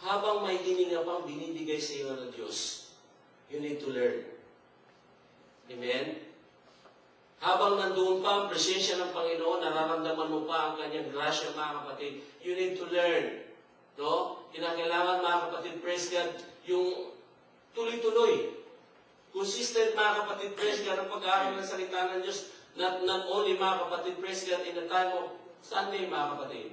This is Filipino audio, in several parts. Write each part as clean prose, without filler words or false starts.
habang may hininga pang binibigay sa iyo ng Diyos, you need to learn. Amen? Habang nandoon pa ang presensya ng Panginoon, nararamdaman mo pa ang kanyang grasya, mga kapatid, you need to learn. No? Kinakailangan, mga kapatid, praise God, yung tuloy-tuloy. Consistent, mga kapatid, praise God, ang pag-aaral ng salita ng Diyos, not only, mga kapatid, praise God, in the time of Sunday, mga kapatid.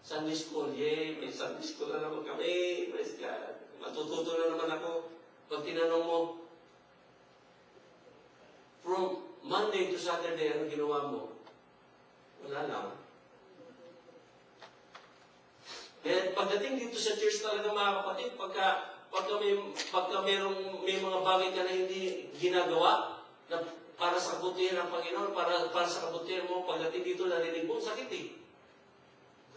Sunday school, yay, may Sunday school na naman kami, praise God. Matututo na naman ako. Pag tinanong mo, from Monday to Saturday, ano ginawa mo? Wala lang. Kaya pagdating dito sa church talaga, mga kapatid, pagka may mga bagay ka na hindi ginagawa, na para sa kabutihan ng Panginoon, para sa kabutihan mo, pagdating dito, narinig mo, sakit eh.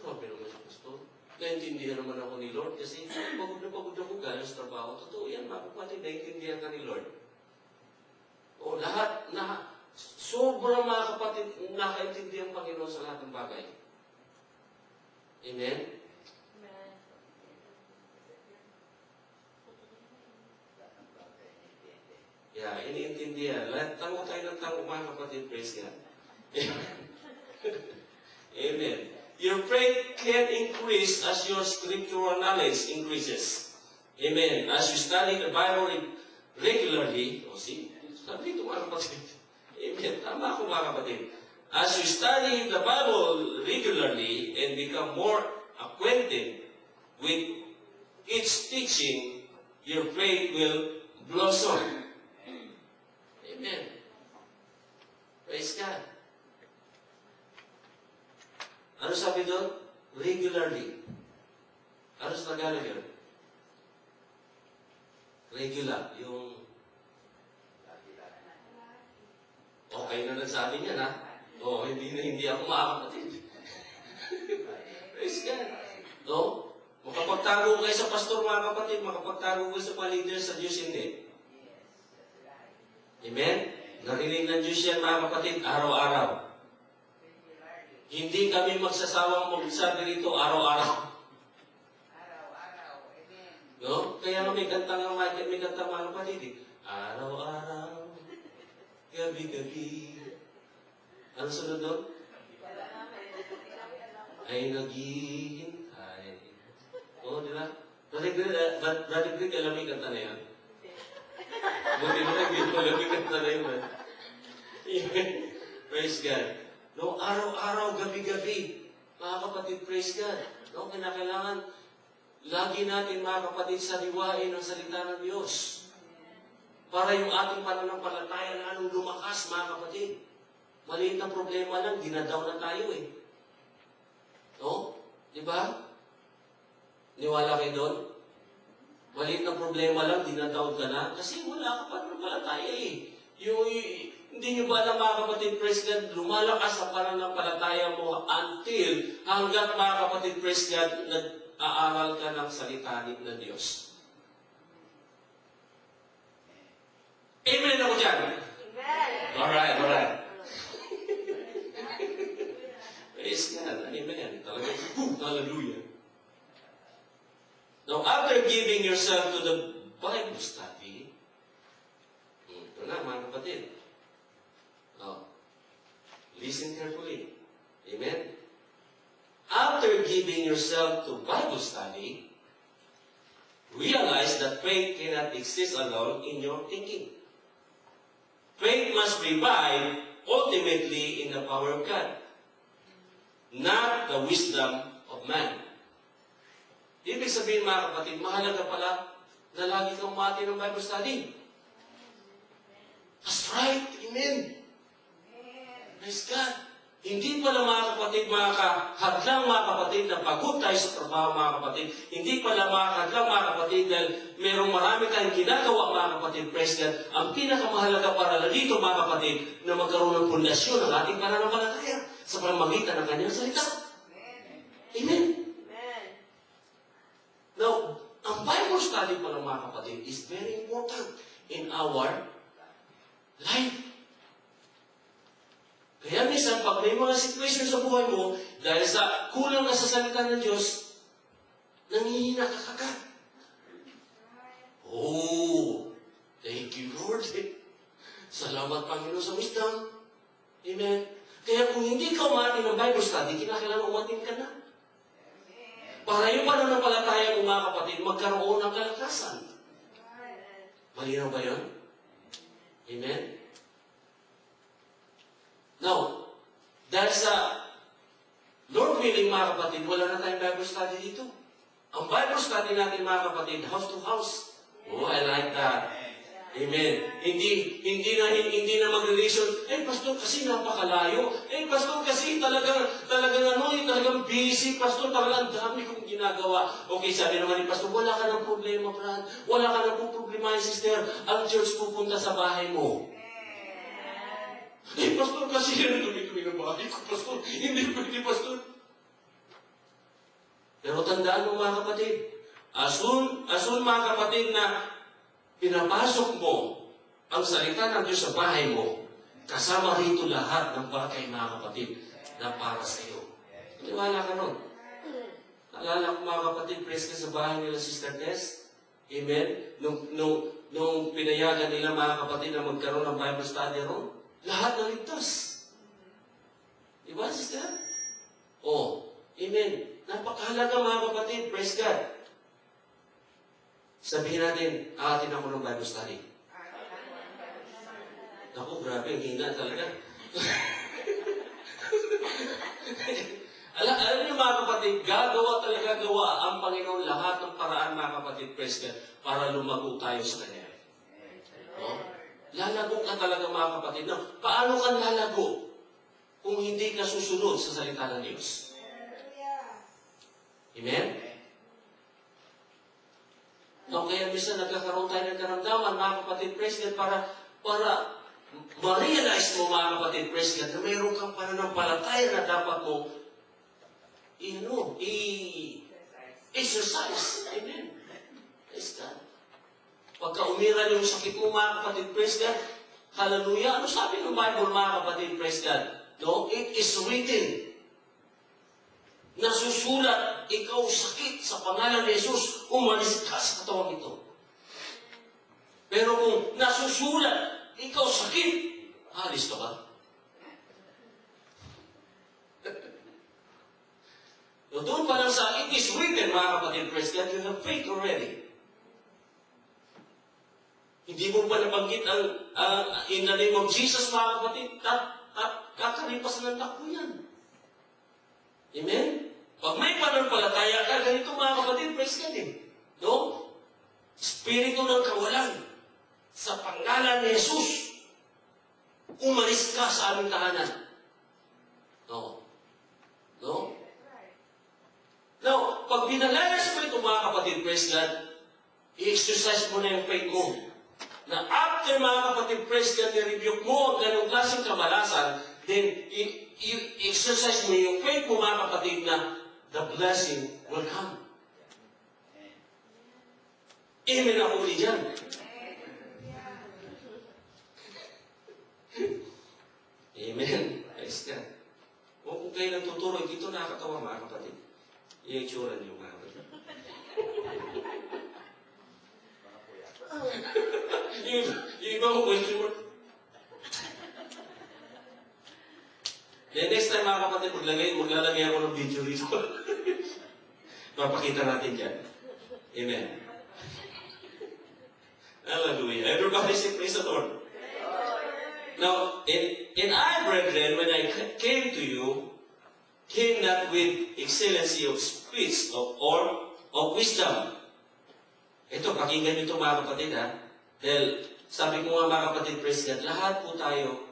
Grabe naman siya, Pastor. Naintindihan naman ako ni Lord kasi pagod na ako galing sa trabaho. Totoo yan, mga kapatid, naintindihan ka ni Lord. O lahat, sobrang, mga kapatid, nakaintindihan ang Panginoon sa lahat ng bagay. Amen? Yeah, iniintindihan. Tango tayo ng tango, mga kapatid, praise God. Amen. Your faith can increase as your scriptural knowledge increases. Amen. As you study the Bible regularly, sabi ito, mga kapatid. Amen. Tama ako, mga kapatid. As you study the Bible regularly and become more acquainted with its teaching, your faith will blossom. Amen. Praise God. Ano sabi doon? Regularly. Ano sa Tagalog yun? Regular. Yung okay na nagsabi niya, ha? Oo, hindi ako makakapatid. Praise God. No? Makapagtago kayo sa pastor, mga kapatid. Makapagtago kayo sa mga leader sa Diyos, hindi. Amen? Narinig ng Diyos yan, mga kapatid, araw-araw. Hindi kami magsasawang magsabi rito araw-araw. Araw-araw. Amen. No? Kaya may kantang mga kapatid, eh. Araw-araw, gabi-gabi. Ano sunod doon? Ay naghihintay. Oo, di ba? Brother Greg, alam mo yung kanta na yan? Buti mo na, hindi mo alam yung kanta na yun. Praise God. No, araw-araw, gabi-gabi. Mga kapatid, praise God. No, kinakailangan, lagi natin, mga kapatid, sariwain ang salita ng Diyos. Para yung ating pananampalataya lalong lumakas, mga kapatid. Maliit na problema lang, dinadaw na tayo eh. No? Di ba? Niwala kayo doon? Maliit na problema lang, dinadaw ka na. Kasi wala ka pananampalataya eh. Hindi nyo ba alam, mga kapatid, praise God, lumalakas ang pananampalataya mo until hanggat, mga kapatid, praise God, nag-aaral ka ng salita ng Diyos. Amen ako dyan. Amen. Alright. Praise God. Amen. Talaga. Hallelujah. Now, after giving yourself to the Bible study, ito na, mga kapatid. Now, listen carefully. Amen. After giving yourself to Bible study, realize that faith cannot exist alone in your thinking. Faith must revive ultimately in the power of God, not the wisdom of man. Ibig sabihin, mga kapatid, mahalaga pala na lagi kang mati ng Bible study. That's right. Amen. Praise God. Hindi pala, mga kapatid, makakahadlang, mga kapatid, na pagod tayo sa trabaho, mga kapatid. Hindi pala makakahadlang, mga kapatid, dahil merong marami tayong ginagawa, mga kapatid, praise God. Ang pinakamahalaga para dito, mga kapatid, na magkaroon ng pundasyon ng ating pananampalataya sa pamamagitan ng kanyang salita. Amen. Amen. Now, ang Bible study pala, mga kapatid, is very important in our life. Kaya minsan, pag may mga situation sa buhay mo, dahil sa kulang ka sa salita ng Diyos, nangihina ka kagad. Oh, thank you, Lord. Salamat, Panginoon, sa wisdom. Amen. Kaya kung hindi ka umaatin ng Bible study, kinakailangan umatin ka na. Para yung pananampalataya ng mga kapatid, magkaroon ng kalakasan. Malinaw ba yun? Amen? Now, dahil sa Lord willing, mga kapatid, wala na tayong Bible study dito. Ang Bible study natin, mga kapatid, house to house. Oh, I like that. Amen. Hindi na mag-relation. Pastor, kasi napakalayo. Pastor, kasi talagang busy. Pastor, talagang dami kong ginagawa. Okay, sabi naman ni Pastor, wala ka ng problema, Brad. Wala ka ng problema, sister. Ang church pupunta sa bahay mo. Pastor, kasi yan ang dumi-dumi ng bahay ko, Pastor. Hindi pwede, Pastor. Pero tandaan mo, mga kapatid, asun mga kapatid, na pinapasok mo ang salita ng Diyos sa bahay mo, kasama rito lahat ng bagay, mga kapatid, na para sa iyo. Maniwala ka nun. Naalala ko, mga kapatid, praise ka sa bahay nila, Sister Tess. Amen? Nung pinayagan nila, mga kapatid, na magkaroon ng Bible study ron, lahat na ligtas. Diba, Sister? Oh, amen. Napakahalaga, mga kapatid, praise God. Sabihin natin, aatin ako ng Bible study. Naku, grabe, ang hina talaga. Alam niyo, mga kapatid, gawa ang Panginoon lahat ng paraan, mga kapatid, praise God, para lumago tayo sa Kanya. No? Lalago ka talaga, mga kapatid. No? Paano ka lalago kung hindi ka susunod sa salita ng Diyos? Amen? No, kaya minsan nagkakaroon tayo ng karamdaman, mga kapatid, praise God, para ma-realize mo, mga kapatid, praise God, na mayroon kang pananampalataya na dapat mo exercise. Amen. Praise God. Pagka umiral yung sakit mo, mga kapatid, praise God, hallelujah. Ano sabi ng Bible, mga kapatid, praise God? No? It is written. Nasusulat, ikaw sakit sa pangalan ni Jesus, umalis ka sa katawang ito. Pero kung nasusulat, ikaw sakit, alis ka ba? So, doon pa lang sa it is written, mga kapatid, praise God, you have faith already. Hindi mo pa nabanggit ang in the name of Jesus, mga kapatid, kakalipas ng takbo yan. Amen? Pag may pananampalataya ka, ganito, mga kapatid, praise God eh. No? Espiritu ng kawalan sa pangalan ni Jesus, umalis ka sa aming tahanan. No? No? Now, pag binalayas mo ito, mga kapatid, praise God, i-exercise mo na yung faith mo. Na after, mga kapatid, praise God, i-rebuke mo ang ganong klaseng kamalasan, then, i-exercise mo yung faith mo, mga kapatid, na the blessing will come. Amen ako ulit dyan. Amen. Praise God. O kung kayo nagtuturo, dito nakakatawa, mga kapatid. I-itsura niyo, mga kapatid. Yung iba ko question mo. Then next time, mga kapatid, maglalagay ako ng video rito. Papakita natin dyan. Amen. Hallelujah. Everybody say praise the Lord. Now, in I, brethren, when I came to you, came not with excellency of speech or of wisdom. Ito, pakinggan nyo ito, mga kapatid, ha? Dahil, sabi ko nga, mga kapatid, praise God, lahat po tayo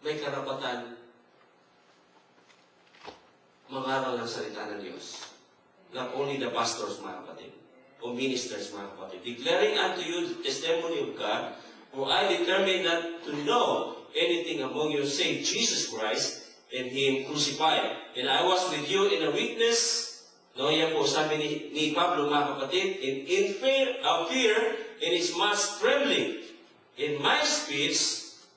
may karapatan mangaral ng salita ng Diyos. Not only the pastors, mga kapatid, o ministers, mga kapatid. Declaring unto you the testimony of God, for I determined not to know anything among you save Jesus Christ and Him crucified. And I was with you in a witness. No, yan po, sabi ni Pablo, mga kapatid, in fear, and is much trembling. In my speech,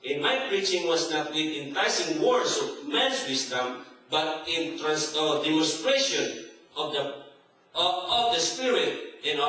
in my preaching was not with enticing words of man's wisdom, but in demonstration of the Spirit and of